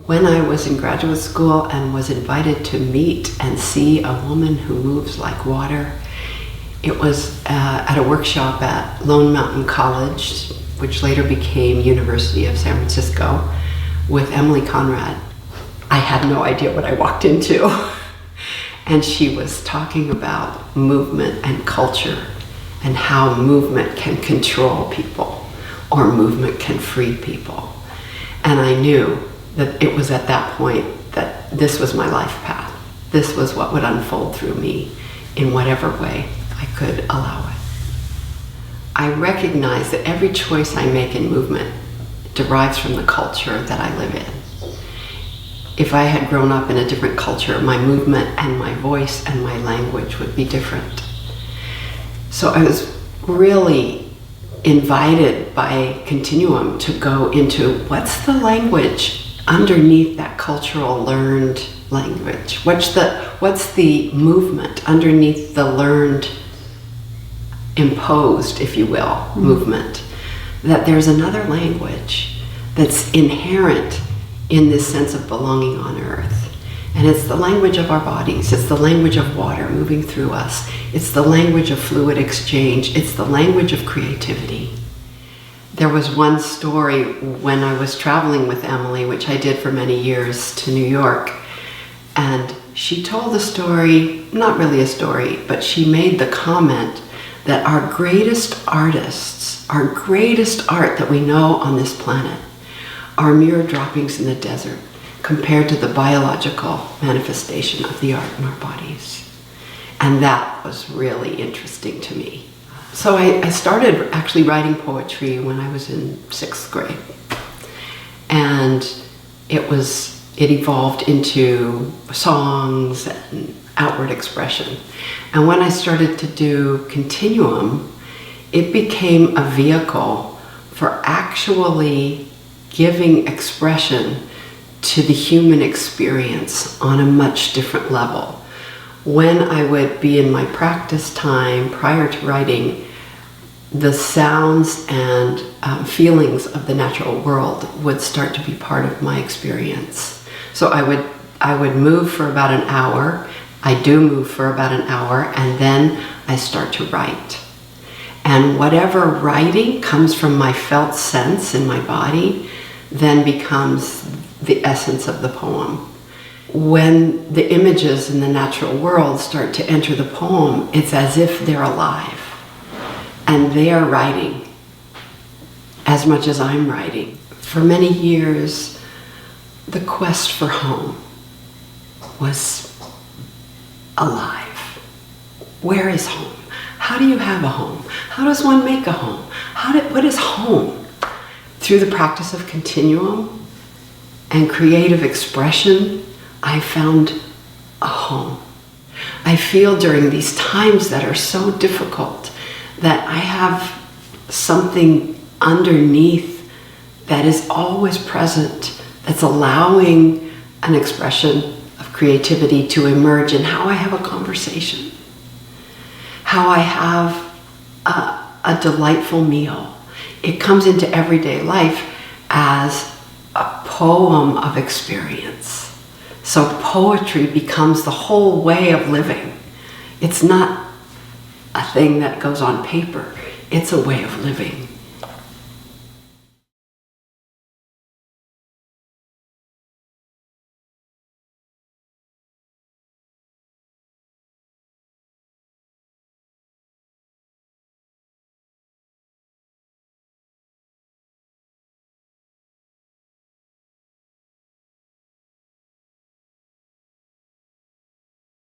When I was in graduate school and was invited to meet and see a woman who moves like water, it was at a workshop at Lone Mountain College, which later became University of San Francisco, with Elaine Colandrea. I had no idea what I walked into. And she was talking about movement and culture and how movement can control people or movement can free people. And I knew that it was at that point that this was my life path. This was what would unfold through me in whatever way I could allow it. I recognize that every choice I make in movement derives from the culture that I live in. If I had grown up in a different culture, my movement and my voice and my language would be different. So I was really invited by Continuum to go into what's the language underneath that cultural learned language? What's the movement underneath the learned, imposed, if you will, movement? That there's another language that's inherent in this sense of belonging on earth. And it's the language of our bodies. It's the language of water moving through us. It's the language of fluid exchange. It's the language of creativity. There was one story when I was traveling with Emily, which I did for many years, to New York. And she told a story, not really a story, but she made the comment that our greatest artists, our greatest art that we know on this planet, are mere droppings in the desert compared to the biological manifestation of the art in our bodies. And that was really interesting to me. So I started actually writing poetry when I was in 6th grade. And it evolved into songs and outward expression. And when I started to do Continuum, it became a vehicle for actually giving expression to the human experience on a much different level. When I would be in my practice time prior to writing, the sounds and feelings of the natural world would start to be part of my experience. So I would move for about an hour. I do move for about an hour, and then I start to write. And whatever writing comes from my felt sense in my body then becomes the essence of the poem. When the images in the natural world start to enter the poem, it's as if they're alive and they are writing as much as I'm writing. For many years, the quest for home was alive. Where is home? How do you have a home? How does one make a home? What is home? Through the practice of Continuum and creative expression, I found a home. I feel during these times that are so difficult that I have something underneath that is always present, that's allowing an expression of creativity to emerge in how I have a conversation, how I have a delightful meal. It comes into everyday life as a poem of experience. So poetry becomes the whole way of living. It's not a thing that goes on paper. It's a way of living.